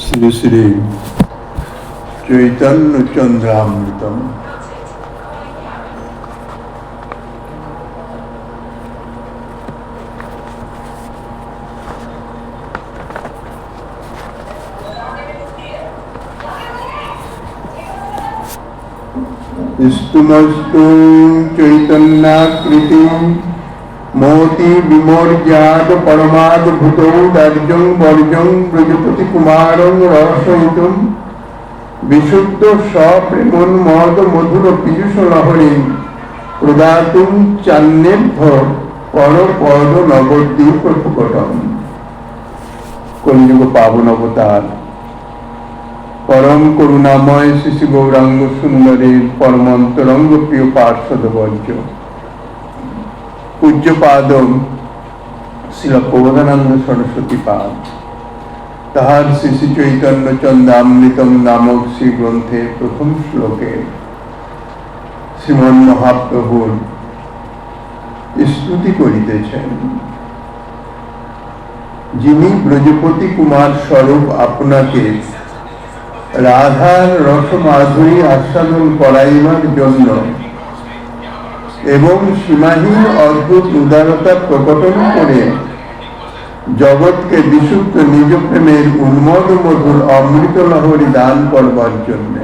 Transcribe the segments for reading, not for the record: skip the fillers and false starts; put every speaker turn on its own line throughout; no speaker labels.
শ্রী শ্রী চৈতন্য চন্দ্রামৃতম। स्तुमस्तु चैतन्याकृति मोति विमोर्जात परमाद्भुतो दार्जं वर्जं ब्रजपति कुमारं रसयितुं विशुद्ध सप्रेमोन्मद मधुर पीयूष लहरी प्रदातुं चान्नेभ्य परपद नवद्वीप प्रकटम। कलियुग पावन अवतार परम करुणामय शिशु गौरांग सुंदरी परमंतरंग प्रिय पार्षद वर्ज पूज्यपाद श्रील प्रबोधानंद सरस्वती पाद ताहार श्री चैतन्य चंद्रामृतम नामक श्री ग्रंथे प्रथम श्लोके श्रीमन महाप्रभुर स्तुति करितेछेन। जिनि ब्रजपति कुमार स्वरूप आपनाके राधार रस माधुरी आस्वादन कराइबार जन्य एवं सीमाहीन अद्भुत उदारता प्रकटन करे जगत के विशुद्ध निज प्रेमेर उन्मद मधुर अमृत लहरी दान करबार जन्य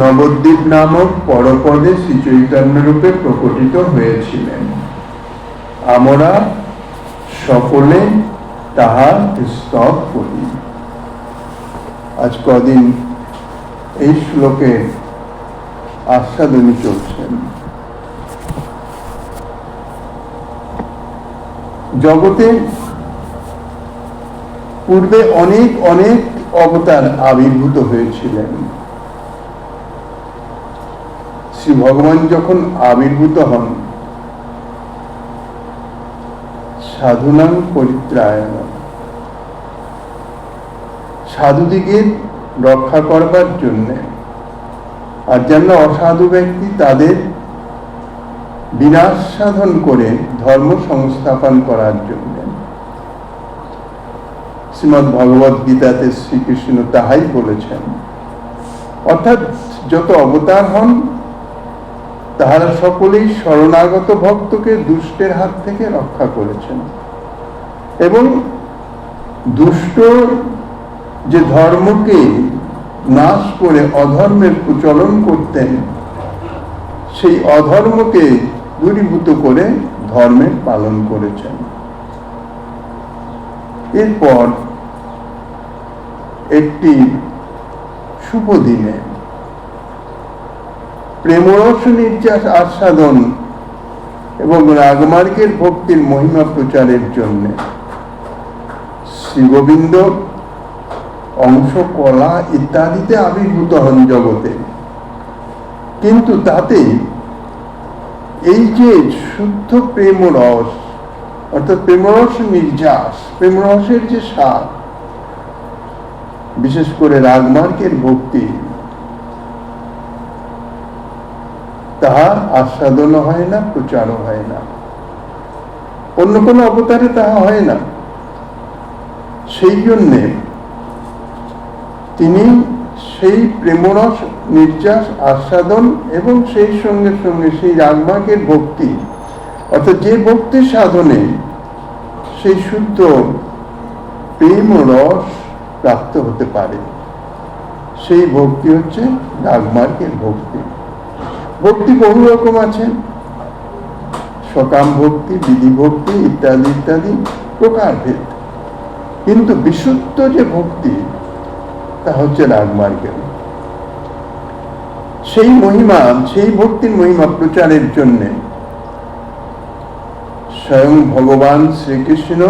नवद्वीप नामक परपदे श्री चैतन्य रूपे प्रकटित हयेछिलेन। आमरा सकले ताहार स्तव करी। आज कदिन এই শ্লোকে आस्वादनी चलছেন। जगते पूर्वे अनेक अनेक अवतार आविर्भूत হয়েছিলেন। श्री भगवान যখন आविर्भूत हन साधुनां परित्रायण साधुदिके रक्षा करबार जन्य और जारा असाधु व्यक्ति तादेर विनाश साधन करे धर्म संस्थापन करार जन्य। श्रीमद् भगवत गीताते श्रीकृष्ण ताहाई बोलेछेन। अर्थात যত अवतार हन ताहारा सकलेई शरणागत भक्तके दुष्टेर हाथ थेके रक्षा करेछेन एवं दुष्ट যে ধর্মকে নাশ করে অধর্মের প্রচলন করতেন সেই অধর্মকে দূরীভূত করে ধর্মের পালন করেছেন। এরপর একটি শুভ দিনে প্রেমরস নির্যাস আস্বাদন এবং রাগমার্গের ভক্তির মহিমা প্রচারের জন্য শ্রী গোবিন্দ अंश कला इत्यादि आविर्भूत हन जगते। किन्तु ताते शुद्ध प्रेम रस अर्थात प्रेमरस निर्यास प्रेमरसेर जे स्वाद विशेष करे रागमार्गेर भक्ति ताहा आस्वादन हय ना प्रचार हय ना। अन्य कोनो अवतारे ताहा हय ना। सेई जन्य তিনি সেই প্রেমরস নির্যাস আস্বাদন এবং সেই সঙ্গে সঙ্গে সেই রাগমার্গের ভক্তি অর্থাৎ যে ভক্তি সাধনে সেই শুদ্ধ প্রেম রস প্রাপ্ত হতে পারে সেই ভক্তি হচ্ছে রাগমার্গের ভক্তি। ভক্তি বহু রকম আছে, সকাম ভক্তি, বিধি ভক্তি ইত্যাদি ইত্যাদি প্রকারভেদ। কিন্তু বিশুদ্ধ যে ভক্তি তা হচ্ছে রাগমার্গের। সেই মহিমা সেই ভক্তির মহিমা প্রচারের জন্য স্বয়ং ভগবান শ্রীকৃষ্ণ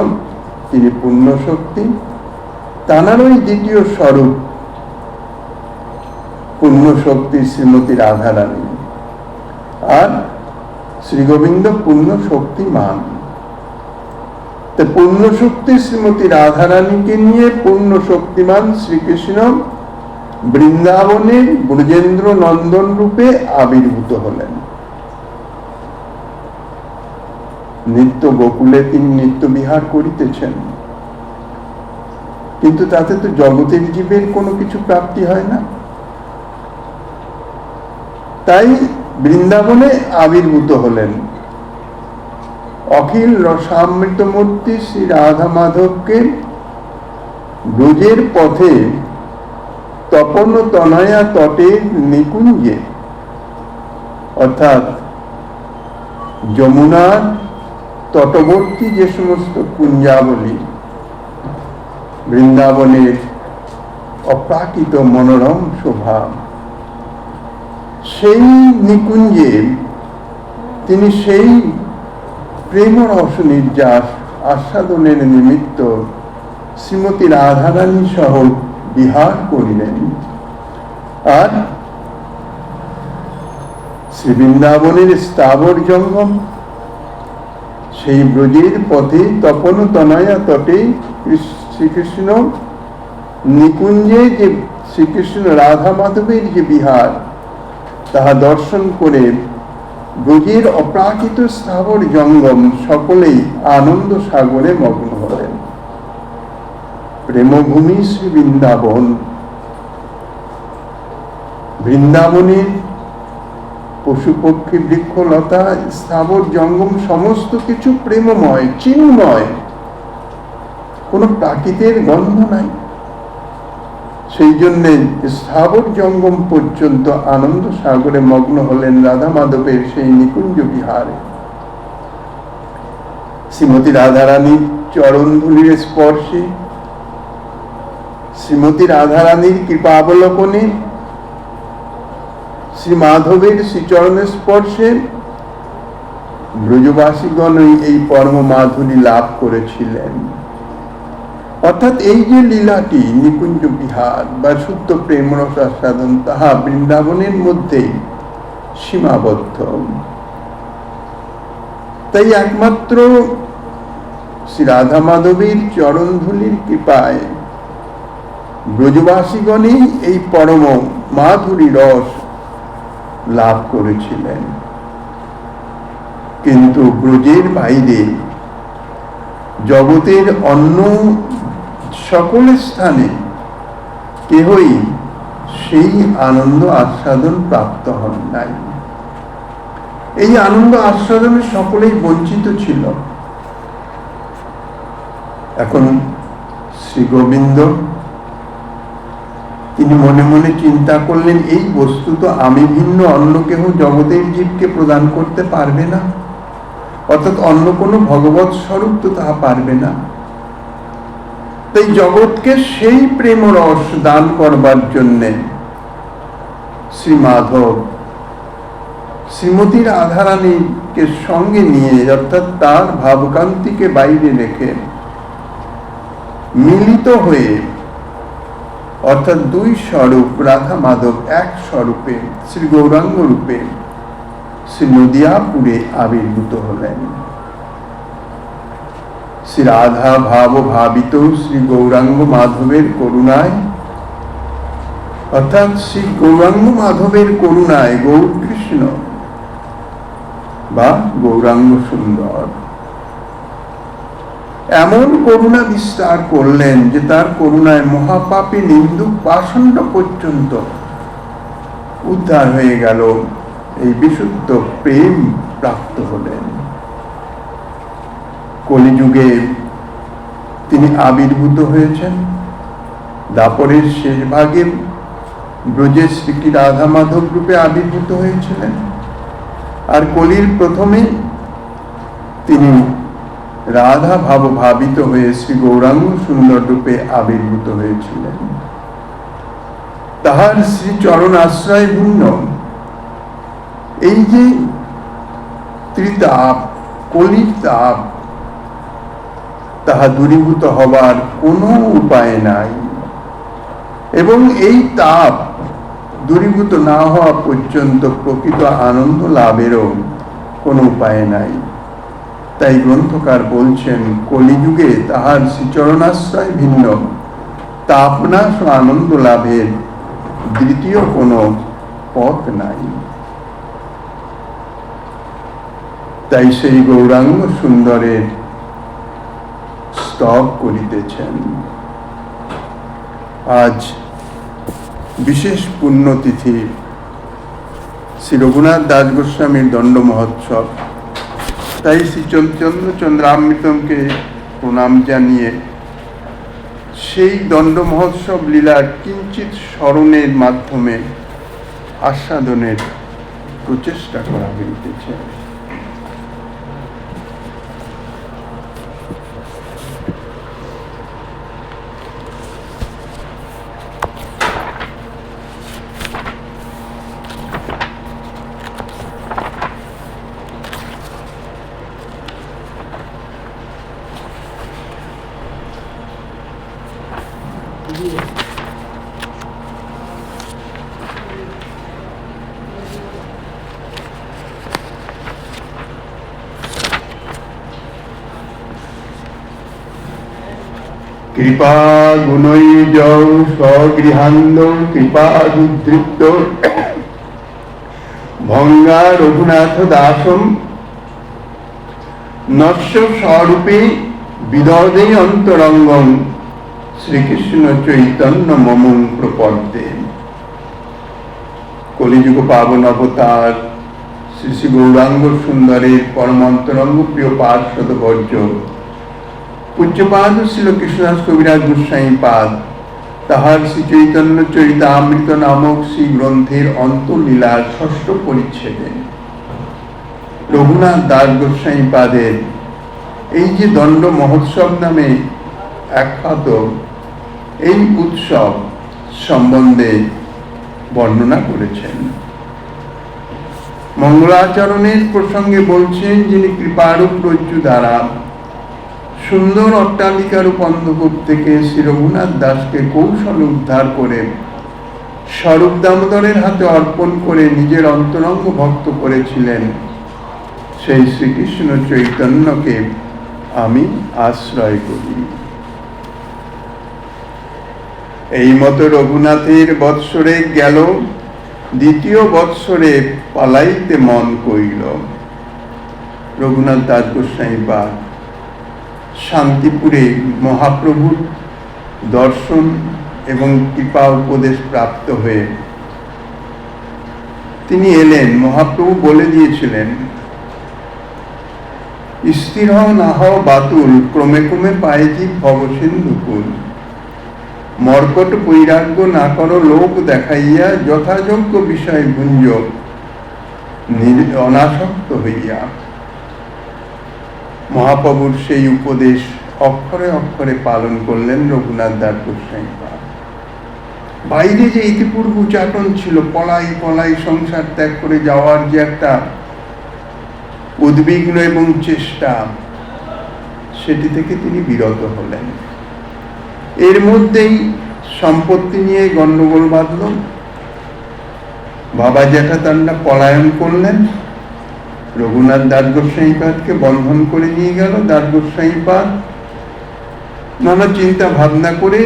তিনি পূর্ণ শক্তি, তাঁরই দ্বিতীয় স্বরূপ পূর্ণ শক্তি শ্রীমতী রাধারানী আর শ্রী গোবিন্দ পূর্ণ শক্তিমান। पूर्ण शक्ति श्रीमती राधारानी के लिए पूर्ण शक्तिमान श्रीकृष्ण बृंदावने ब्रजेंद्र नंदन रूपे आविर्भूत हलेन। नित्य गोकुले তিনি নিত্য বিহার করিতেছেন। কিন্তু তাতে তো জগতের জীবের কোনো কিছু প্রাপ্তি হয় না। তাই বৃন্দাবনে আবির্ভূত হলেন অখিল রসামৃতমূর্তি শ্রী রাধা মাধবকে ব্রজের পথে তপন তনয়া তটের নিকুঞ্জে, অর্থাৎ যমুনার তটবর্তী যে সমস্ত কুঞ্জাবলী, বৃন্দাবনের অপ্রাকৃত মনোরম শোভা, সেই নিকুঞ্জে তিনি সেই প্রেমরস নির্যাস আস্বাদনের নিমিত্ত শ্রীমতী রাধারানী সহ বিহার করিলেন। আর শ্রী বৃন্দাবনের স্থাবর জঙ্গম, সেই ব্রজের পথে তপন তনয়া তটে শ্রীকৃষ্ণ নিকুঞ্জে যে শ্রীকৃষ্ণ রাধা মাধবের যে বিহার, তাহা দর্শন করে ব্রজের অপ্রাকৃত স্থাবর জঙ্গম সকলেই আনন্দ সাগরে মগ্ন হলেন। প্রেমভূমি শ্রী বৃন্দাবন, বৃন্দাবনের পশু পক্ষী বৃক্ষলতা স্থাবর জঙ্গম সমস্ত কিছু প্রেমময়, চিন্ময়, কোন প্রাকৃতের গন্ধ নাই। সেই জন্য স্থাবর জঙ্গম পর্যন্ত আনন্দ সাগরে মগ্ন হলেন রাধা মাধবের সেই নিকুঞ্জ বিহারে। শ্রীমতী রাধারানীর চরণ ধুলির স্পর্শে, শ্রীমতী রাধারানীর কৃপাবলোকনে, শ্রী মাধবের শ্রীচরণের স্পর্শে ব্রজবাসীগণ এই পরম মাধুরী লাভ করেছিলেন। অর্থাৎ এই যে লীলাটি নিকুঞ্জ বিহার বা শুদ্ধ প্রেমরস আস্বাদন, তাহা বৃন্দাবনের মধ্যেই সীমাবদ্ধ। তাই একমাত্র শ্রী রাধা মাধবের চরণধুলির কৃপায় ব্রজবাসীগণই এই পরম মাধুরী রস লাভ করেছিলেন। কিন্তু ব্রজের বাইরে জগতের অন্য সকল স্থানে কেহই সেই আনন্দ আস্বাদন প্রাপ্ত হন নাই। এই আনন্দ আস্বাদনে সকলেই বঞ্চিত ছিল। এখন শ্রী গোবিন্দ তিনি মনে মনে চিন্তা করলেন, এই বস্তু তো আমি ভিন্ন অন্য কেহ জগতের জীবকে প্রদান করতে পারবে না, অর্থাৎ অন্য কোনো ভগবৎ স্বরূপ তো তাহা পারবে না। তাই জগৎকে সেই প্রেম রস দান করবার জন্যে শ্রী মাধব শ্রীমতী রাধারানীকে সঙ্গে নিয়ে, অর্থাৎ তার ভাবকান্তিকে বাইরে রেখে মিলিত হয়ে, অর্থাৎ দুই স্বরূপ রাধা মাধব এক স্বরূপে শ্রী গৌরাঙ্গ রূপে শ্রী নদিয়াপুরে আবির্ভূত হলেন। শ্রী রাধা ভাব ভাবিত শ্রী গৌরাঙ্গ মাধবের করুণায়, অর্থাৎ শ্রী গৌরাঙ্গ মাধবের করুণায় গৌরকৃষ্ণ বা গৌরাঙ্গ সুন্দর এমন করুণা বিস্তার করলেন যে তার করুণায় মহাপাপী নিন্দুক পাষণ্ড পর্যন্ত উদ্ধার হয়ে গেল, এই বিশুদ্ধ প্রেম প্রাপ্ত হলেন। কলিযুগে তিনি আবির্ভূত হয়েছেন। দাপরের শেষ ভাগে ব্রজের শ্রী রাধা মাধব রূপে আবির্ভূত হয়েছিলেন, আর কলির প্রথমে তিনি রাধা ভাব ভাবিত হয়ে শ্রী গৌরাঙ্গ সুন্দর রূপে আবির্ভূত হয়েছিলেন। তাহার শ্রী চরণ আশ্রয় ভিন্ন এই যে ত্রিতাপ, কলির তাপ, তাহা দূরীভূত হবার কোনো উপায় নাই, এবং এই তাপ দূরীভূত না হওয়া পর্যন্ত প্রকৃত আনন্দ লাভেরও কোনো উপায় নাই। তাই গ্রন্থকার বলছেন, কলিযুগে তাহার শ্রীচরণাশ্রয় ভিন্ন, তাপনাশ ও আনন্দ লাভের দ্বিতীয় কোনো পথ নাই। তাই সেই গৌরাঙ্গ সুন্দরের স্তব করিতেছেন। আজ বিশেষ পুণ্যতিথি শ্রী রঘুনাথ দাস গোস্বামীর দণ্ড মহোৎসব। তাই শ্রী চন্দ্রামৃতমকে প্রণাম জানিয়ে সেই দণ্ড মহোৎসব লীলার কিঞ্চিত স্মরণের মাধ্যমে আস্বাদনের প্রচেষ্টা করা হইতেছে। কৃপা গুণৈজ স্বগৃহান্দ কৃপাদুদ্ধৃত ভঙ্গা রঘুনাথ দাসম নস্য স্বরূপে বিদদে অন্তরঙ্গম শ্রীকৃষ্ণ চৈতন্য মমং প্রপদ্যে। কলিযুগ পাবন অবতার শ্রী শ্রী গৌরাঙ্গ সুন্দরের পরমান্তরঙ্গ প্রিয় পার্শ্বদ বর্জ্য পূজ্যপাদ ছিল কৃষ্ণদাস কবিরাজ গোস্বামী পাদ তাহার শ্রী চৈতন্য চরিতামৃত নামক শ্রী গ্রন্থের অন্তলীলার ষষ্ঠ পরিচ্ছেদে রঘুনাথ দাস গোস্বামী পাদের এই যে দণ্ড মহোৎসব নামে আখ্যাত এই উৎসব সম্বন্ধে বর্ণনা করেছেন। মঙ্গলাচরণের প্রসঙ্গে বলছেন, যিনি কৃপারূপ রজ্জু দ্বারা সুন্দর অট্টালিকারূপ অন্ধকূপ থেকে শ্রী রঘুনাথ দাসকে কৌশলে উদ্ধার করে স্বরূপ দামোদরের হাতে অর্পণ করে নিজের অন্তরঙ্গ ভক্ত করেছিলেন, সেই শ্রীকৃষ্ণ চৈতন্যকে আমি আশ্রয় করি। এই মতো রঘুনাথের বৎসরে গেল, দ্বিতীয় বৎসরে পালাইতে মন কইল। রঘুনাথ দাস গোস্বামী পাদ শান্তিপুরে মহাপ্রভুর দর্শন এবং কৃপা উপদেশ প্রাপ্ত হয়ে তিনি এলেন। মহাপ্রভু বলে দিয়েছিলেন, স্থির হও না হও বাতুল, ক্রমে ক্রমে পায়েছি ভবসিন্ধুকুল। মর্কট বৈরাগ্য না করো লোক দেখাইয়া, যথাযোগ্য বিষয় গুঞ্জ অনাসক্ত হইয়া। মহাপ্রভুর সেই উপদেশ অক্ষরে অক্ষরে পালন করলেন রঘুনাথ দাস গোস্বামী পাদ। বাইরে যে ইতিপূর্ব উচাটন ছিল, পলাই পলাই সংসার ত্যাগ করে যাওয়ার যে একটা উদ্বিগ্ন এবং চেষ্টা, সেটি থেকে তিনি বিরত হলেন। এর মধ্যেই সম্পত্তি নিয়ে গন্ডগোল বাঁধল। বাবা জ্যাঠাতান্ডা পলায়ন করলেন, রঘুনাথ দাস গোস্বামী পাদকে বন্ধন করে নিয়ে গেল। দাস গোস্বামী পাদ নানা চিন্তা ভাবনা করে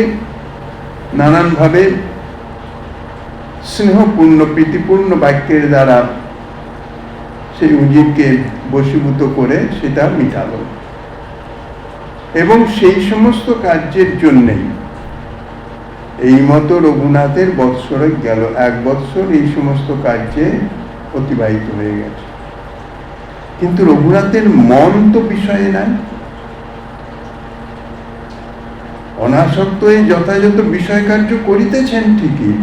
নানানভাবে স্নেহপূর্ণ প্রীতিপূর্ণ বাক্যের দ্বারা সেই উজিরকে বশীভূত করে সেটা মিটাল এবং সেই সমস্ত কার্যের জন্যেই এই মতো রঘুনাথের বৎসরে গেল। 1 বৎসর এই সমস্ত কার্যে অতিবাহিত হয়ে গেছে, কিন্তু রঘুনাথের মন তো বিষয়ে নাই। অনাসক্ত এই যথাযথ বিষয় কার্য করিতেছেন ঠিকই,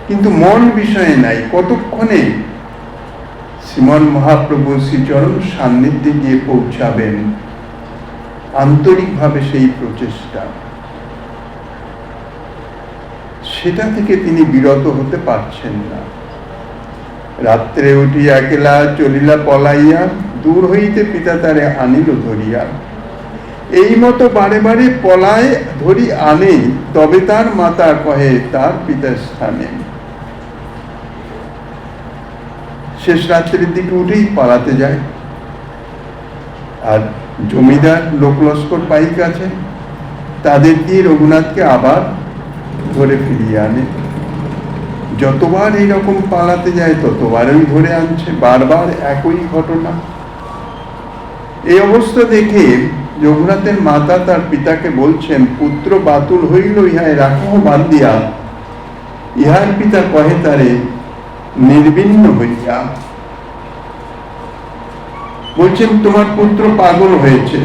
কিন্তু মন বিষয়ে নাই। কতক্ষণে শ্রীমন মহাপ্রভু শ্রীচরণ সান্নিধ্যে গিয়ে পৌঁছাবেন, আন্তরিকভাবে সেই প্রচেষ্টা, সেটা থেকে তিনি বিরত হতে পারছেন না। রাত্রে উঠিয়া একলা চলিলা পলাইয়া, দূর হইতে পিতা তারে আনিল ধরিয়া। এই মতো বারে বারে পলায় ধরি আনে, তবে তার মাতা কহে তার পিতার স্থানে। শেষ রাত্রির দিকে উঠেই পালাতে যায়। আর জমিদার লোকলস্কর পাইক আছে, তাদের দিয়ে রঘুনাথকে আবার ধরে ফিরিয়ে আনে। যতবার এইরকম পালাতে যায় ততবারই ধরে আনছে, বারবার একই ঘটনা। এই অবস্থা দেখে রঘুনাথের মাতা তার পিতাকে বলছেন, পুত্র বাতুল হইল ইহায় রাখহ বান্ধিয়া, ইহার পিতা কহে তারে নির্বিন্ন হইয়া। বলছেন তোমার পুত্র পাগল হয়েছে,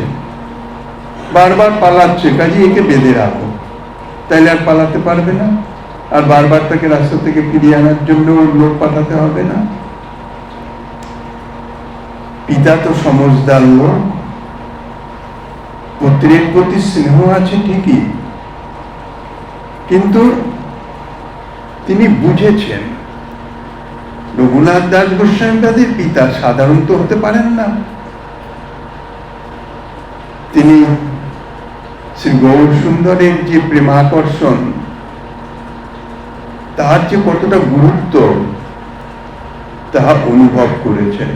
বারবার পালাচ্ছে, কাজে একে বেঁধে রাখো। তাইলে আর পালাতে পারবে না, আর বারবার তাকে রাস্তা থেকে ফিরিয়ে আনার জন্য লোক পাঠাতে হবে না। পিতা তো সমজদার লোক, পুত্রের প্রতি স্নেহ আছে ঠিকই, কিন্তু তিনি বুঝেছেন রঘুনাথ দাস গোস্বামী তাদের পিতা সাধারণত হতে পারেন না। তিনি শ্রী গৌর সুন্দরের যে প্রেমাকর্ষণ, তার যে কতটা গুরুত্ব তাহা অনুভব করেছেন।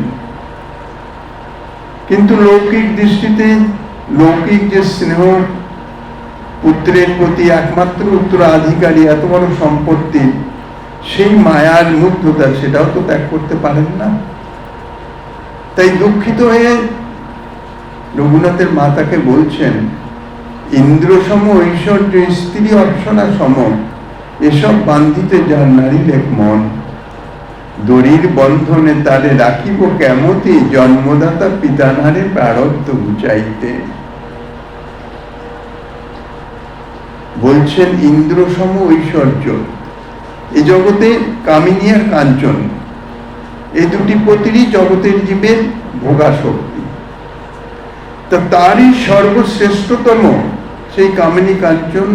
কিন্তু লৌকিক দৃষ্টিতে লৌকিক যে স্নেহ, পুত্রের প্রতি একমাত্র উত্তরাধিকারী এত বড় সম্পত্তি, সেই মায়ার মুগ্ধতা সেটাও তো ত্যাগ করতে পারেন না। তাই দুঃখিত হয়ে রঘুনাথের মাতাকে বলছেন, ইন্দ্র সম ঐশ্বর্য স্ত্রী অপ্সরা সম, এসব বান্ধিতে যার নারী লেখ মন, দড়ির বন্ধনে তারে রাখিব কেমতি, জন্মদাতা পিতা নারে প্রারব্ধ বুঝাইতে। বলছেন ইন্দ্র সম ঐশ্বর্য, এ জগতে কামিনী আর কাঞ্চন, এই দুটি পতিরই জগতের জীবের ভোগাশক্তি। তা তারই সর্বশ্রেষ্ঠতম সেই কামিনী কাঞ্চন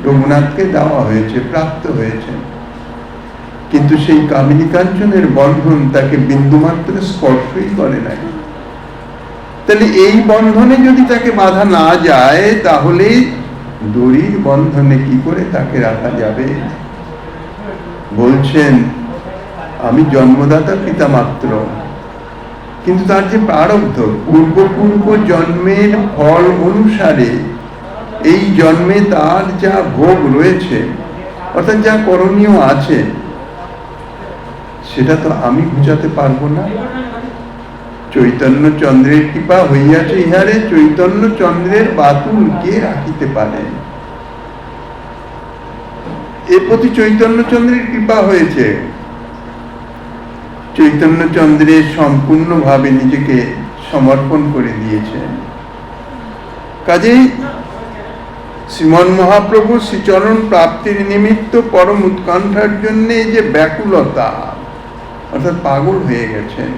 রঘুনাথকে দেওয়া হয়েছে, প্রাপ্ত হয়েছে। কিন্তু সেই কামিনী কাঞ্চনের বন্ধন তাকে বিন্দুমাত্র স্পর্শই করে নাই। তাহলে এই বন্ধনে যদি তাকে বাধা না যায়, তাহলে দড়ির বন্ধনে কি করে তাকে রাখা যাবে? বলছেন আমি জন্মদাতা পিতা মাত্র, কিন্তু তার যে প্রারব্ধ, পূর্ব জন্মের ফল অনুসারে এই জন্মে তার যা ভোগ রয়েছে, অর্থাৎ যা করণীয় আছে, সেটা তো আমি বুঝাতে পারবো না। চৈতন্য চন্দ্রের কৃপা হইয়াছে ইহারে, চৈতন্য চন্দ্রের বাতুল কে রাখিতে পারে? এর প্রতি চৈতন্য চন্দ্রের কৃপা হয়েছে। চৈতন্য চন্দ্রের সম্পূর্ণভাবে নিজেকে সমর্পণ করে দিয়েছে। কাজেই শ্রীমন মহাপ্রভু শ্রীচরণ প্রাপ্তির নিমিত্ত পরম উৎকণ্ঠার জন্য যে ব্যাকুলতা, অর্থাৎ পাগল হয়ে গেছেন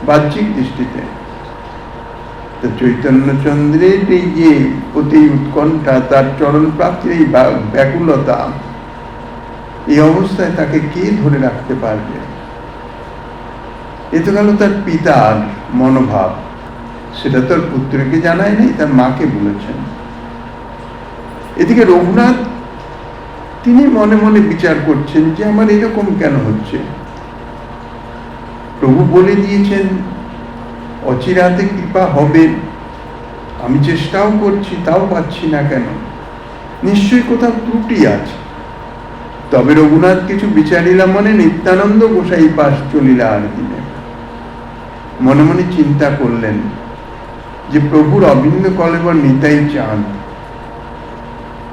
বাহ্যিক দৃষ্টিতে। তো চৈতন্য চন্দ্রের এই যে প্রতি উৎকণ্ঠা, তার চরণ প্রাপ্তির এই ব্যাকুলতা, এই অবস্থায় তাকে কে ধরে রাখতে পারবে? এ তো গেল তার পিতার মনোভাব, সেটা তার পুত্রকে জানায় নাই, তার মাকে বলেছেন। এদিকে রঘুনাথ তিনি মনে মনে বিচার করছেন যে আমার এরকম কেন হচ্ছে। প্রভু বলে দিয়েছেন অচিরাতে কৃপা হবে, আমি চেষ্টাও করছি, তাও পাচ্ছি না কেন? নিশ্চয়ই কোথাও ত্রুটি আছে। তবে রঘুনাথ কিছু বিচারিলা মনে, নিত্যানন্দ গোসাই পাশ চলিলা আর দিনে। মনে মনে চিন্তা করলেন যে প্রভুর অভিন্ন কলেবর নিতাই চাঁদ,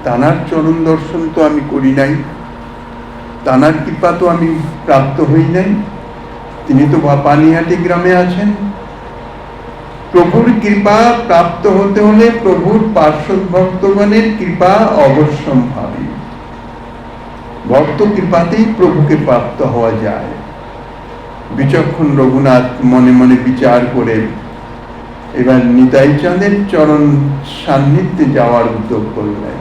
তানার চরণ দর্শন তো আমি করি নাই, তানার কৃপা তো আমি প্রাপ্ত হই নাই। তিনি তো পানিহাটি গ্রামে আছেন। প্রভুর কৃপা প্রাপ্ত হতে হলে প্রভুর পার্শ্বদ ভক্তগণের কৃপা অবশ্যম্ভাবী। ভক্ত কৃপাতেই প্রভুকে প্রাপ্ত হওয়া যায়। বিচক্ষণ রঘুনাথ মনে মনে বিচার করে এবার নিতাই চাঁদের চরণ সান্নিধ্যে যাওয়ার উদ্যোগ করলেন।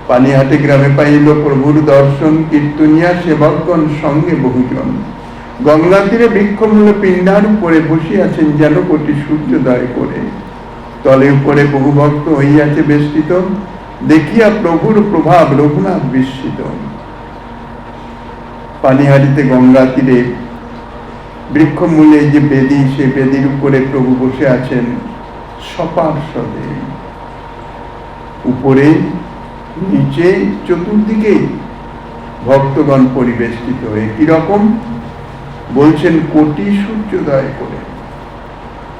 পানিহাটি গ্রামে পাইল প্রভুর দর্শন, কীর্তনিয়া সেবকগণ সঙ্গে বহুজন। গঙ্গা তীরে বৃক্ষমূলে পিণ্ডার উপরে বসিয়াছেন যেন কোটি সূর্যোদয় করে। তলে উপরে বহু ভক্ত হইয়াছে বেষ্টিত, দেখিয়া প্রভুর প্রভাব রঘুনাথ বিস্মিত। পানিহাটিতে গঙ্গা তীরে বৃক্ষমূলে যে বেদী, সে বেদীর উপরে প্রভু বসে আছেন সপার্শ্বদে। উপরে নিচে চতুর্দিকে ভক্তগণ পরিবেষ্টিত হয়ে, কিরকম বলছেন, কোটি সূর্যোদয় করে।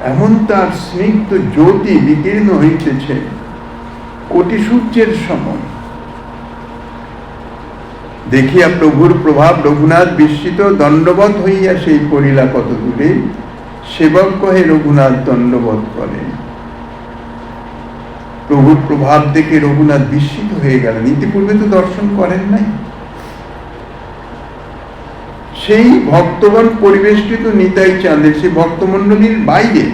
এমন তার স্নিগ্ধ জ্যোতি বিকীর্ণ হইতেছে কোটি সূর্যের সময়। দেখিয়া প্রভুর প্রভাব রঘুনাথ বিস্মিত, দণ্ডবৎ হইয়া সেই পড়িলা কত দূরে। সেবক কহে রঘুনাথ দণ্ডবৎ করেন। প্রভুর প্রভাব দেখে রঘুনাথ বিস্মিত হয়ে গেলেন, ইতিপূর্বে তো দর্শন করেন নাই। সেই ভক্তগণ পরিবেষ্টিত নিতাই চাঁদের সেই ভক্তমণ্ডলীর বাইরে,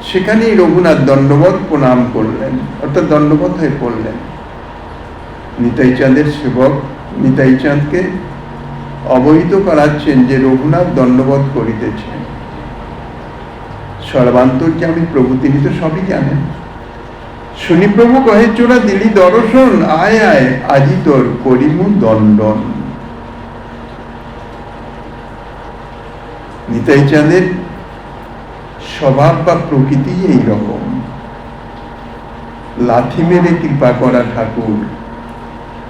সেখানেই রঘুনাথ দণ্ডবৎ প্রণাম করলেন, অর্থাৎ দণ্ডবৎ হয়ে পড়লেন। নিতাই চাঁদের সেবক নিতাই চাঁদকে অবহিত করাচ্ছেন যে রঘুনাথ দণ্ডবৎ করিতেছেন। সর্বান্তর্যামী প্রভু, তিনি তো সবই জানেন। শুনি প্রভু কহে, চোরা দিলি দর্শন, আয় আয় আজি তোর করিমু দণ্ডন। নিতাই চাঁদের স্বভাব বা প্রকৃতি এইরকম, লাথি মেরে কৃপা করা ঠাকুর।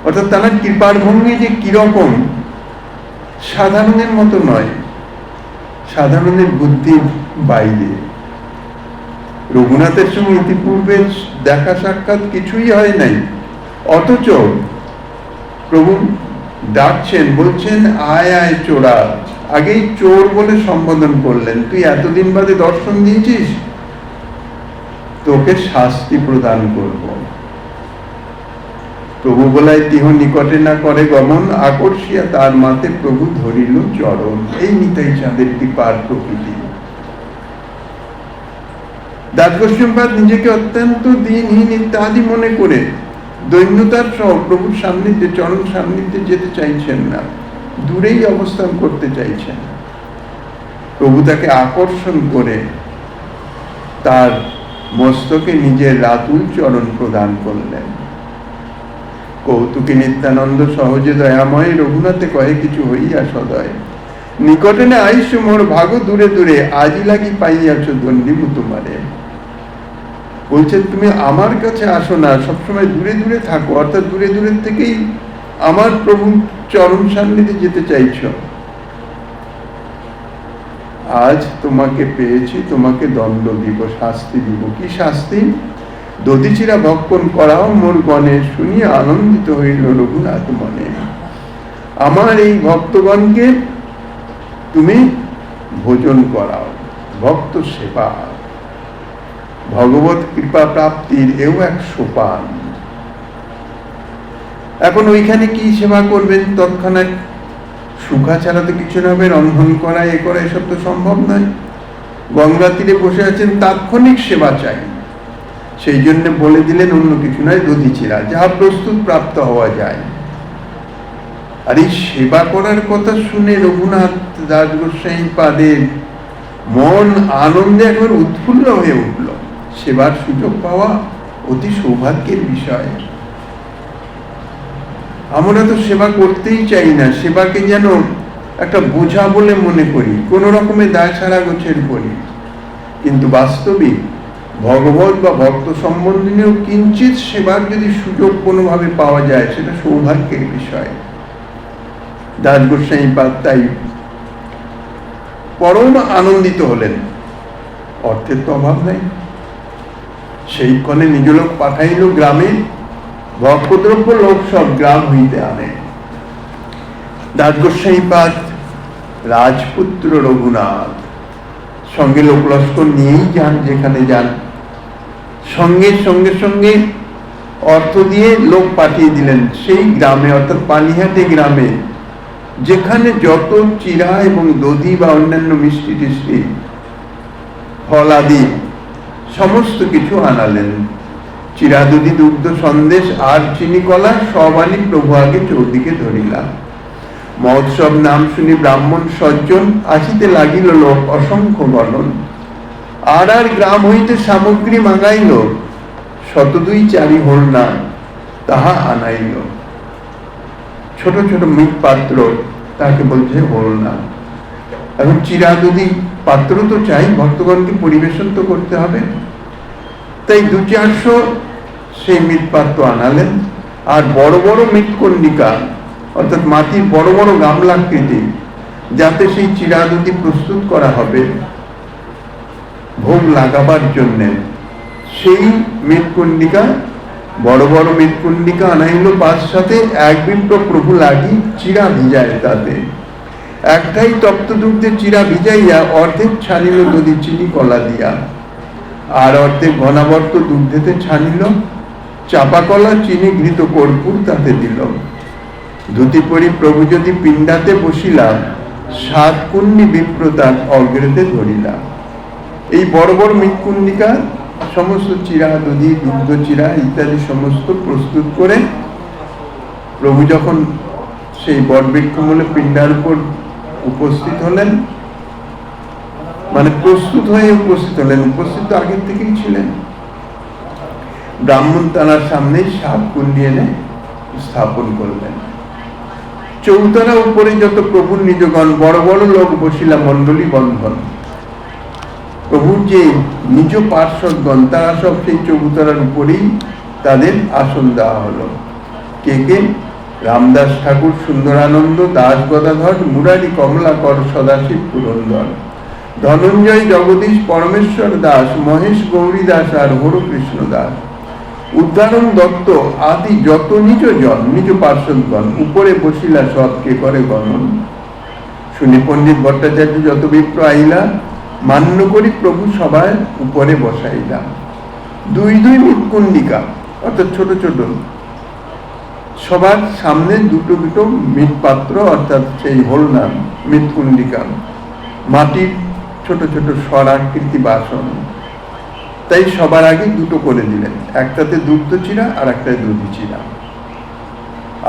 অর্থাৎ তার কৃপার ভঙ্গি যে কিরকম, সাধারণের মতো নয়, সাধারণের বুদ্ধির বাইরে। রঘুনাথের সঙ্গে ইতিপূর্বে দেখা সাক্ষাৎ কিছুই হয় নাই, অথচ প্রভু ডাকছেন, বলছেন আয় আয় চোরা। আগেই চোর বলে সম্বোধন করলেন, তুই এতদিন বাদে দর্শন দিয়েছিস, তোকে শাস্তি প্রদান করব। প্রভু বলায় তিহ নিকটে না করে গমন, আকর্ষিয়া তার মাতে প্রভু ধরিল চরণ। এই নিতাই চাঁদের কৃপার প্রকৃতি। দাসগোস্বামীপাদ নিজেকে অত্যন্ত দিনহীন ইত্যাদি মনে করে দৈন্যতার সহ প্রভুর সান্নিধ্যে, চরণ সান্নিধ্যে যেতে চাইছেন না, দূরেই অবস্থান করতে চাইছেন। প্রভু তাকে আকর্ষণ করে তার মস্তকে নিজের রাতুল চরণ প্রদান করলেন। কৌতুকে নিত্যানন্দ সহজে দয়াময়, রঘুনাথে কহে কিছু হইয়া সদয়। নিকটে না আইস মোর ভাগ দূরে দূরে, আজি লাগি পাইয়াছ দণ্ডিমু তোমারে। বলছেন তুমি আমার কাছে আসো না, সবসময় দূরে দূরে থাকো, অর্থাৎ দূরে দূরের থেকেই আমার প্রভু চরণ সান্নিধ্যে যেতে চাইছ। আজ তোমাকে পেয়েছি, তোমাকে দণ্ড দিব, শাস্তি দিব। কি শাস্তি? দধিচিরা ভক্ষণ করাও মোর গণে, শুনিয়া আনন্দিত হইল রঘুনাথ মনে। আমার এই ভক্তগণকে তুমি ভোজন করাও, ভক্ত সেবা, ভগবত কৃপা প্রাপ্তির এও এক সোপান। এখন ওইখানে কি সেবা করবেন? তৎক্ষণাৎ সুখা ছাড়া তো কিছু না হবে, রন্ধন করা, এ করা, এসব তো সম্ভব নয়। গঙ্গা তীরে বসে আছেন, তাৎক্ষণিক সেবা চাই। সেই জন্য বলে দিলেন অন্য কিছু নয়, দধিচিরা, যাহা প্রস্তুত প্রাপ্ত হওয়া যায়। আর এই সেবা করার কথা শুনে রঘুনাথ দাস গোস্বামী পাদের মন আনন্দে একবার উৎফুল্ল হয়ে উঠল। সেবার সুযোগ পাওয়া অতি সৌভাগ্যের বিষয়। আমরা তো সেবা করতেই চাই না, সেবাকে যেন একটা বোঝা বলে মনে করি, কোন রকমের দায় ছাড়া গোছের করি। কিন্তু বাস্তবিক ভগবত বা ভক্ত সম্বন্ধীয় কিঞ্চিত সেবার যদি সুযোগ কোনোভাবে পাওয়া যায়, সেটা সৌভাগ্যের বিষয়। দাস গোস্বামী পাদ তাই পরম আনন্দিত হলেন। অর্থের তো অভাব নাই। সেই ক্ষণে নিজ লোক পাঠাইল গ্রামে, ভক্ষদ্রব্য লোক সব গ্রাম হইতে আনে। দাস গোস্বামী পাদ রাজপুত্র রঘুনাথ সঙ্গে লোক লস্কর নিয়েই যান, যেখানে যান সঙ্গে সঙ্গে সঙ্গে অর্থ দিয়ে লোক পাঠিয়ে দিলেন সেই গ্রামে, অর্থাৎ পানিহাটি গ্রামে, যেখানে যত চিরা এবং দধি বা অন্যান্য মিষ্টি টিষ্টি ফল আদি সমস্ত কিছু আনালেন। চিরা, দধি, দুগ্ধ, সন্দেশ আর চিনি কলা সব আনি প্রভু আগে চৌদিকে ধরিলাম। মহোৎসব নাম শুনি ব্রাহ্মণ সজ্জন, আসিতে লাগিল লোক অসংখ্য গণন। আর আর গ্রাম হইতে সামগ্রী মাগাইল, 102 হল না তাহা আনাইল। ছোট ছোট মৃৎ পাত্র, তাকে বলছে হল না। এখন চিরা, দধি পাত্র তো চাই, ভক্তগণকে পরিবেশন তো করতে হবে, তাই 200-400 সেই মৃৎ পাত্র আনালেন। আর বড় বড় মৃৎকন্ডিকা, অর্থাৎ মাটির বড় বড় গামলাকৃতি, যাতে সেই চিরা, দধি প্রস্তুত করা হবে, ভোগ লাগাবার জন্যে। সেই মৃৎকুণ্ডিকা, বড় বড় মৃৎকুণ্ডিকা আনাইল পাঁচ সাথে, এক বিপ্র প্রভু লাগি চিরা ভিজায় তাতে। একটাই তপ্ত দুগ্ধে চিরা ভিজাইয়া অর্ধেক ছানিল দধি চিনি কলা দিয়া, আর অর্ধেক ঘনাবর্ত দুগ্ধেতে ছানিল চাপা কলা চিনি ঘৃত কর্পূর তাতে দিল। ধুতি পরি প্রভু যদি পিণ্ডাতে বসিলাম, সাত কুন্নি বিপ্রতার অগ্রেতে ধরিলাম। এই বড় বড় মৃৎকুণ্ডিকা সমস্ত চিরা, দধি, দুগ্ধ চিরা ইত্যাদি সমস্ত প্রস্তুত করে প্রভু যখন সেই বটবৃক্ষমূলে পিণ্ডার উপর উপস্থিত হলেন, মানে প্রস্তুত হয়ে উপস্থিত হলেন, উপস্থিত আগের থেকেই ছিলেন, ব্রাহ্মণ তানার সামনে সাত কুন্ডি এনে স্থাপন করলেন। চৌতারা উপরে যত প্রভুর নিজগণ, বড় বড় লোক বসিলা মণ্ডলী বন্ধন। প্রভুর যে নিজ পার্শ্বদগণ, তারা সব সেই চৌতারার উপরেই তাদের আসন দেওয়া হলো। কে কে? রামদাস ঠাকুর, সুন্দরানন্দ, দাস গদাধর, মুরারি, কমলাকর, সদাশিব, পুরন্দর, ধনঞ্জয়, জগদীশ, পরমেশ্বর দাস, মহেশ, গৌরী দাস আর হরকৃষ্ণ দাস, উদ্ধারণ দত্ত আদি যত নিজ জন, নিজ পার্শ্বদগণ উপরে বসিলা সৎ কে করে গণন। শুনি পণ্ডিত ভট্টাচার্য যত বিপ্র আইলা, মান্য করি প্রভু সবাই উপরে বসাইলা। দুই দুই মৃৎকুণ্ডিকা, অর্থাৎ ছোট ছোট, সবার সামনে দুটো দুটো মৃৎপাত্র, অর্থাৎ সেই হোলনা মৃৎকুণ্ডিকা, মাটির ছোট ছোট স্বরাকৃতি বাসন। তাই সবার আগে দুটো করে দিলেন, একটাতে দুগ্ধ চিরা আর একটাতে দধি চিরা।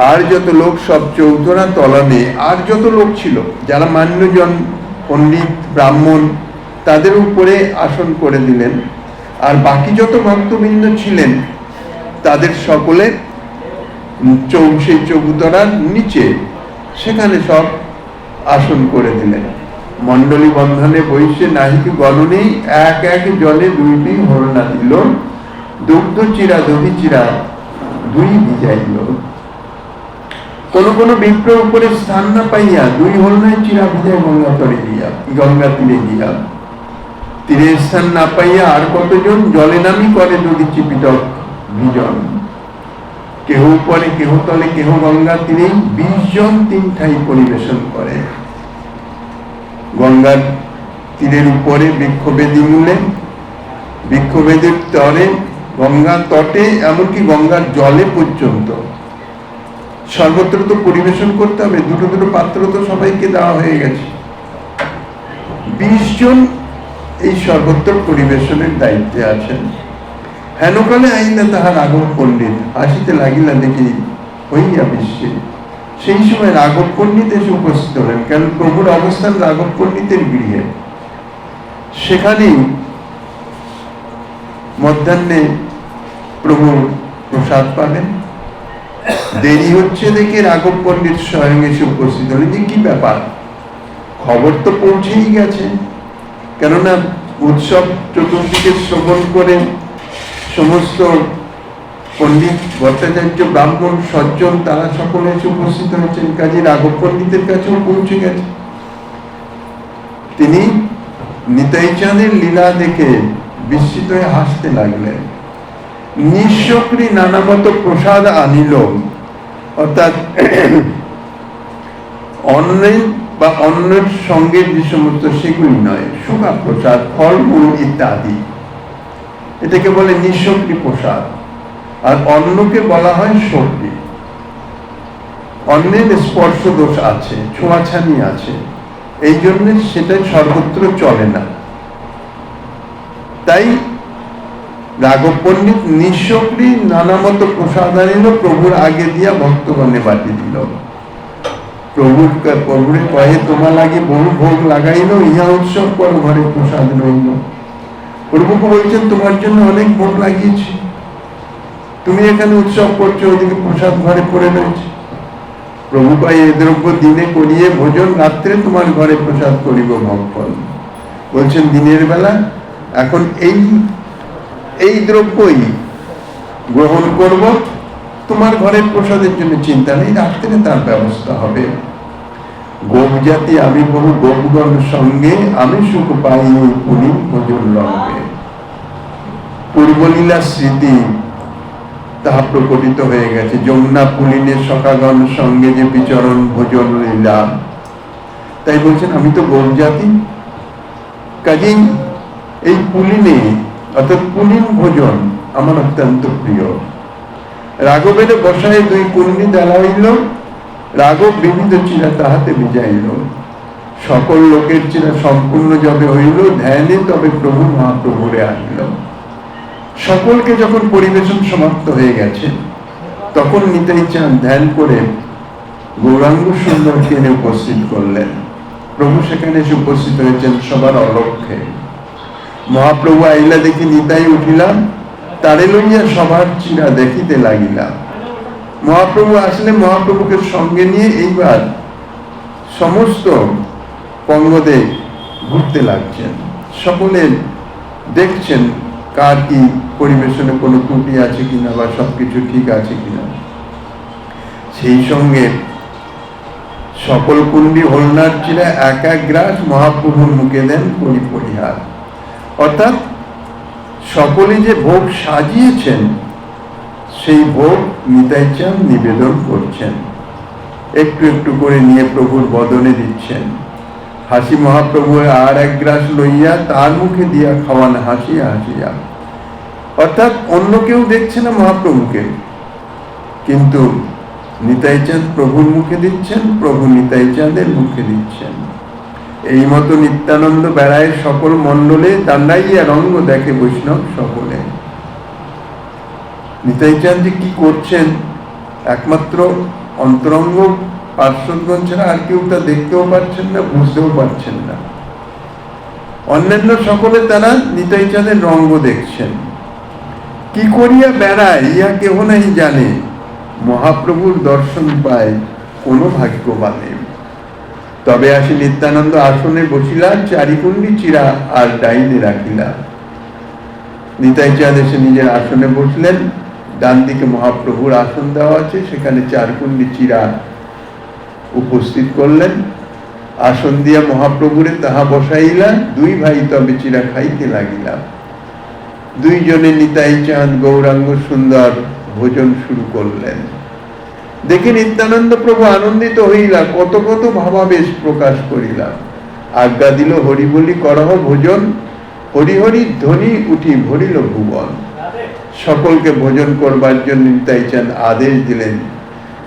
আর যত লোক সব চৌধুরা তলানে, আর যত লোক ছিল যারা মান্যজন, পণ্ডিত, ব্রাহ্মণ, তাদের উপরে আসন করে দিলেন। আর বাকি যত ভক্তবৃন্দ ছিলেন তাদের সকলে সেই চৌতরার নিচে সেখানে সব আসন করে দিলেন। মণ্ডলী বন্ধনে বৈশে নাহিক গণনেই এক এক জলে দুইটি হরণা দিল, দুগ্ধ চিরা দধি চিরা দুই ভিজাইল। কোন কোন বিপ্র উপরে স্থান না পাইয়া দুই হরণায় চিরা ভিজায় গঙ্গা তরে গিয়া, গঙ্গা তীরে গিয়া। তীরে স্থান না পাইয়া আর কতজন জলে নামি করে দধি চিপিটক ভিজন। কেহ উপরে, কেহ তলে, কেহ গঙ্গা তীরে 20 জন তিন ঠাই পরিবেশন করে। গঙ্গার তীরের উপরে বৃক্ষবেদী মূলে, বৃক্ষবেদীর তরে, গঙ্গা তটে, এমনকি গঙ্গার জলে পর্যন্ত সর্বত্র তো পরিবেশন করতে হবে। দুটো দুটো পাত্র তো সবাইকে দেওয়া হয়ে গেছে। 20 জন এই সর্বত্র পরিবেশনের দায়িত্বে আছেন। হেনকালে আইলা তাহার রাঘব পণ্ডিত, আসিতে লাগিলা দেখি হইয়া বিশ্বে। সেই সময় রাঘব পণ্ডিত এসে উপস্থিত হলেন, কারণ প্রভুর অবস্থান রাঘব পণ্ডিতের গৃহে। সেখানেই মধ্যাহ্নে প্রভু প্রসাদ পাবেন। দেরি হচ্ছে দেখে রাঘব পণ্ডিত স্বয়ং এসে উপস্থিত হলেন। যে কি ব্যাপার, খবর তো পৌঁছেই গেছে, কেননা উৎসব চতুর্দিকে শ্রবণ করে সমস্ত পণ্ডিত, ভট্টাচার্য, ব্রাহ্মণ, সজ্জন তারা সকলে এসে উপস্থিত হয়েছেন। কাজে রাঘব পণ্ডিতের কাছেও পৌঁছে গেছে। তিনি নিতাই চাঁদের লীলা দেখে বিস্মিত হয়ে হাসতে লাগলেন। নিঃশক্রি নানামত প্রসাদ আনিল, অর্থাৎ অন্যের বা অন্যের সঙ্গে যে সমস্ত, সেগুলি নয়, শুকা প্রসাদ, ফলমূল ইত্যাদি, এটাকে বলে নিঃশক্রি প্রসাদ। আর অন্যকে বলা হয় শক্তি। অন্যের স্পর্শ দোষ আছে, ছোঁয়াছানি আছে, এই জন্য সেটা সর্বত্র চলে না। তাই রাঘব পণ্ডিত নিঃশক্রি নানামত প্রসাদ আনিল, প্রভুর আগে দিয়া ভক্তগণে বাটি দিল। প্রভুরে কয়ে তোমা লাগে বহু ভোগ লাগাইল, ইহা উৎসব কর ঘরে প্রসাদ রইল। প্রভুকে বলছেন তোমার জন্য অনেক ভোগ লাগিয়েছি, তুমি এখানে উৎসব করছো, ওদিকে প্রসাদ ঘরে পড়ে রয়েছে। প্রভু কয় এ দ্রব্য দিনে করিয়ে ভোজন, রাত্রে তোমার ঘরে প্রসাদ করিব ভগবান। বলছেন দিনের বেলা এখন এই দ্রব্যই গ্রহণ করব, তোমার ঘরের প্রসাদের জন্য চিন্তা নেই, রাত্রে তার ব্যবস্থা হবে। গোপ জাতি আমি বহু গোপগণ সঙ্গে, আমি সুখ পাই ওই পুলিন ভোজন রঙ্গে। পূর্বলীলা স্মৃতি তাহা প্রকটিত হয়ে গেছে। যমুনা পুলিনের সখাগণ সঙ্গে যে বিচরণ ভোজন লীলা, তাই বলছেন আমি তো গোপ জাতি, কাজেই এই পুলিনে অর্থাৎ পুলিন ভোজন আমার অত্যন্ত প্রিয়। রাঘবের বসায় দুই কুণ্ডি দেওয়া হইল, রাঘব বিবিধ চিরা তাহাতে বিজাইল। সকল লোকের চিরা সম্পূর্ণ যবে হইল, ধ্যানে তবে প্রভু মহাপ্রভুরে আহিল। সকলকে যখন পরিবেশন সমাপ্ত হয়ে গেছে, তখন নিতাই চাঁদ ধ্যান করে গৌরাঙ্গ সুন্দরকে এনে উপস্থিত করলেন। প্রভু সেখানে এসে উপস্থিত হয়েছেন সবার অলক্ষ্যে। মহাপ্রভু আইলা দেখি নিতাই উঠিলাম, তারে লইয়া সবার চিরা দেখিতে লাগিলাম। মহাপ্রভু আসলে মহাপ্রভুকে সঙ্গে নিয়ে এইবার সমস্ত পঙ্গদে ঘুরতে লাগছেন। সকলে দেখছেন কার কি পরিবেশনে কোনো ত্রুটি আছে কিনা বা সবকিছু ঠিক আছে কিনা। সেই সঙ্গে সকল কুণ্ডি হলনার চিরা এক এক গ্রাস মহাপ্রভুর মুখে দেন করি পরিহার। অর্থাৎ সকলে যে ভোগ সাজিয়েছেন সেই ভোগ নিতাই চাঁদ নিবেদন করছেন, একটু একটু করে নিয়ে প্রভুর বদনে দিচ্ছেন। হাসি মহাপ্রভু আর এক গ্রাস লইয়া তার মুখে দিয়া খাওয়ান হাসিয়া হাসিয়া। অর্থাৎ অন্য কেউ দেখছে না মহাপ্রভুকে, কিন্তু নিতাই চাঁদ প্রভুর মুখে দিচ্ছেন, প্রভু নিতাই চাঁদের মুখে দিচ্ছেন। এই মতো নিত্যানন্দ বেড়ায় সকল মণ্ডলে, দান্ডাইয়া রঙ্গ দেখে বৈষ্ণব সকলে। নিতাই চাঁদ যে কি করছেন একমাত্র অন্তরঙ্গ পার্শ্বদগণ ছাড়া আর কেউ তা দেখতেও পারছেন না, বুঝতেও পারছেন না। অন্যান্য সকলে তারা নিতাই চাঁদের রঙ্গ দেখছেন। কি করিয়া বেড়ায় ইহা কেহ নাই জানে, মহাপ্রভুর দর্শন পায় কোন ভাগ্যবানে। তবে আসি নিত্যানন্দ আসনে বসিলা, চারিকুণ্ডি চিরা আর ডাইনে রাখিলা। নিতাই চাঁদ এসে নিজের আসনে বসলেন, ডান দিকে মহাপ্রভুর আসন দেওয়া আছে, সেখানে চারকুণ্ডি চিরা উপস্থিত করলেন। আসন দিয়া মহাপ্রভুরে তাহা বসাইলা, দুই ভাই তবে চিরা খাইতে লাগিলা। দুইজনে নিতাই চাঁদ গৌরাঙ্গ সুন্দর ভোজন শুরু করলেন। দেখে নিত্যানন্দ প্রভু আনন্দিত হইলা, কত কত ভাবাবেশ প্রকাশ করিলা। আজ্ঞা দিল হরি বলি করহ ভোজন, হরি হরি ধ্বনি উঠি ভরিল ভুবন। সকলকে ভোজন করবার জন্য নিতাই চাঁদ আদেশ দিলেন।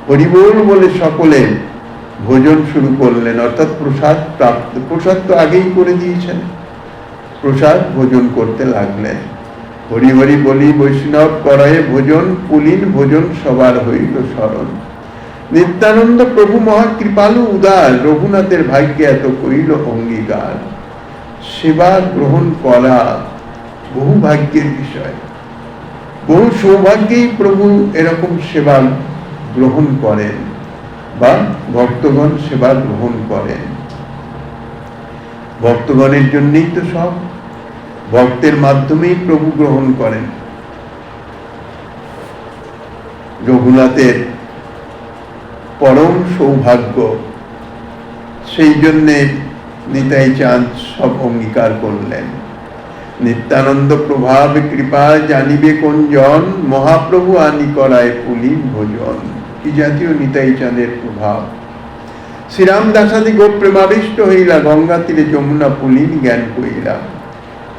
হরিবোল বলে সকলে ভোজন শুরু করলেন। অর্থাৎ প্রসাদ প্রাপ্ত, প্রসাদ তো আগেই করে দিয়েছেন, প্রসাদ ভোজন করতে লাগলেন। হরি হরি বলি বৈষ্ণব করয়ে ভোজন, পুলিন ভোজন সবার হইল স্মরণ। নিত্যানন্দ প্রভু মহা কৃপালু উদার, রঘুনাথের ভাগ্যে এত কইল অঙ্গীকার। সেবা গ্রহণ করা বহু ভাগ্যের বিষয়, বহু সৌভাগ্যেই প্রভু এরকম সেবা গ্রহণ করেন বা ভক্তগণ সেবা গ্রহণ করেন। ভক্তগণের জন্যই তো সব, ভক্তের মাধ্যমেই প্রভু গ্রহণ করেন। রঘুনাথের পরম সৌভাগ্য, সেই জন্যে নিতাই চাঁদ সব অঙ্গীকার করলেন। নিত্যানন্দ প্রভাব কৃপা জানিবে কোন জন, মহাপ্রভু আনি করায় পুলিন ভোজন। কি জাতীয় নিতাই চাঁদের প্রভাব! শ্রীরাম দাসাদি গোপ প্রেমাবিষ্ট হইলা, গঙ্গা তীরে যমুনা পুলিন জ্ঞান কইলা।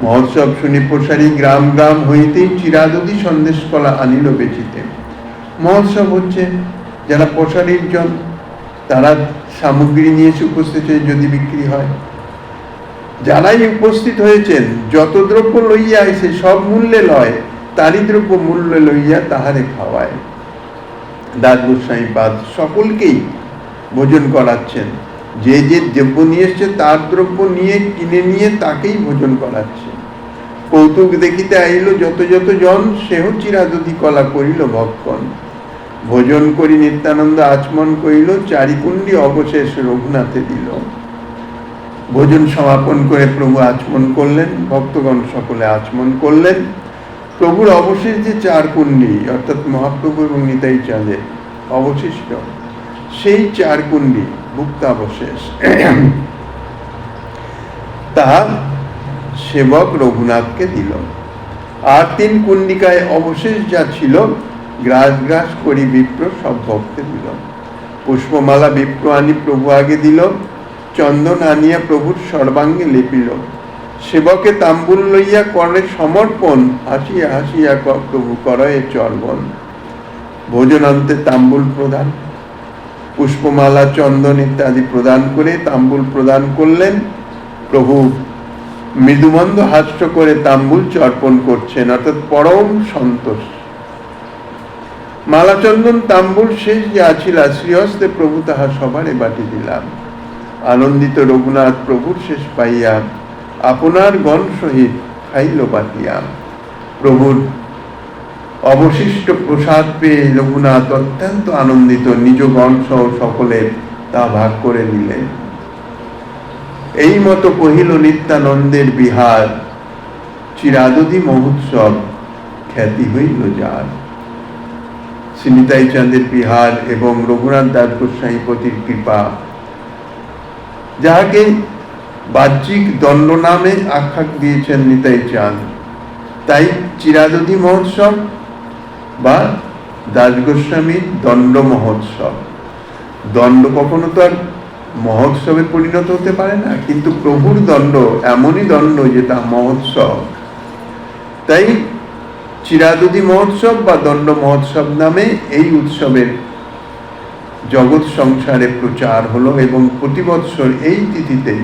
মহোৎসব শুনি প্রসারী গ্রাম গ্রাম হইতেই, চিরাদুদি সন্দেশ কলা আনিল বেচিতে। মহোৎসব হচ্ছে, যারা প্রসারীর জন তারা সামগ্রী নিয়ে উপস্থিত হয়ে যদি বিক্রি হয়, যারাই উপস্থিত হয়েছেন যত দ্রব্য লইয়া আইছে সব মূল্যে লয়, তারই দ্রব্য মূল্য লইয়া তাহারে খাওয়ায়। দাস গোস্বামী পাদ সকলকেই ভোজন করাচ্ছেন। যে যে দ্রব্য নিয়ে এসছে তার দ্রব্য নিয়ে কিনে নিয়ে তাকেই ভোজন করাচ্ছে। কৌতুক দেখিতে আইল যত যত জন, সেহ চিরাদুদি কলা করিল ভক্ষণ। ভোজন করি নিত্যানন্দ আচমন করিল, চারিকুণ্ডি অবশেষ রঘুনাথে দিল। ভোজন সমাপন করে প্রভু আচমন করলেন, ভক্তগণ সকলে আচমন করলেন। প্রভুর অবশেষ যে চারকুণ্ডি, অর্থাৎ মহাপ্রভু এবং নিতাই চাঁদের অবশিষ্ট সেই চারকুণ্ডি ভুক্তাবশেষ তা সেবক রঘুনাথকে দিল। আর 3 কুণ্ডিকায় অবশেষ যা ছিল গ্রাস গ্রাস করি বিপ্র সব ভক্তে দিল। পুষ্পমালা বিপ্র আনি প্রভু আগে দিল, চন্দন আনিয়া প্রভুর সর্বাঙ্গে লেপিল। সেবকে তাম্বুল লইয়া করে সমর্পণ, হাসিয়া হাসিয়া প্রভু করয়ে চর্বণ। ভোজনান্তে তাম্বুল প্রদান, পুষ্পমালা চন্দন ইত্যাদি প্রদান করে তাম্বুল প্রদান করলেন। প্রভু মৃদুমন্দ হাস্য করে তাম্বুল চর্পণ করছেন, অর্থাৎ পরম সন্তোষ। মালা চন্দন তাম্বুল শেষ যে আছিলা, শ্রীহস্তে প্রভু তাহা সবারে বাটি দিলাম। আনন্দিত রঘুনাথ প্রভুর শেষ পাইয়া আপনার গণ সহিত খাইল বাটিয়া। প্রভুর অবশিষ্ট প্রসাদ পেয়ে রঘুনাথ অত্যন্ত আনন্দিত, নিজ গণ সহ সকলে তা ভাগ করে নিলেন। এই মতো কহিল নিত্যানন্দের বিহার, চিরাদুদি মহোৎসব খ্যাতি হইল যার। শ্রী নিতাই চাঁদের বিহার এবং রঘুনাথ দাস গোস্বামীপতির কৃপা, যাহাকে বাহ্যিক দণ্ড নামে আখ্যা দিয়েছেন নিতাই চাঁদ, তাই চিরাদুদি মহোৎসব বা দাস গোস্বামীর দণ্ড মহোৎসব। দণ্ড কখনো তো আর মহোৎসবে পরিণত হতে পারে না, কিন্তু প্রভুর দণ্ড এমনই দণ্ড যে তা মহোৎসব। তাই চিরাদুদি মহোৎসব বা দণ্ড মহোৎসব নামে এই উৎসবের জগৎ সংসারে প্রচার হলো। এবং প্রতি বৎসর এই তিথিতে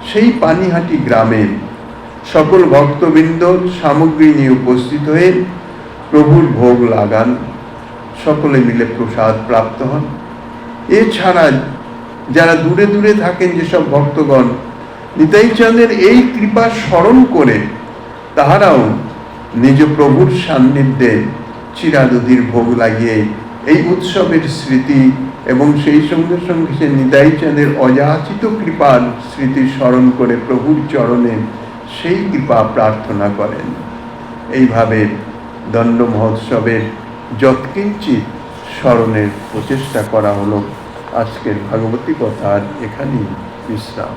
সেই পানিহাটি গ্রামে সকল ভক্তবৃন্দ সামগ্রী নিয়ে উপস্থিত হয়ে প্রভুর ভোগ লাগান, সকলে মিলে প্রসাদ প্রাপ্ত হন। এছাড়া যারা দূরে দূরে থাকেন, যেসব ভক্তগণ নিতাই চাঁদের এই কৃপা স্মরণ করে, তাহারাও নিজ প্রভুর সান্নিধ্যে চিরাদুদির ভোগ লাগিয়ে এই উৎসবের স্মৃতি এবং সেই সঙ্গে সঙ্গে সে নিতাই চাঁদের অযাচিত কৃপার স্মৃতি স্মরণ করে প্রভুর চরণে সেই কৃপা প্রার্থনা করেন। এইভাবে দণ্ড মহোৎসবের যৎকিঞ্চিৎ স্মরণের প্রচেষ্টা করা হলো। আজকের ভাগবতী কথার এখানেই বিশ্রাম।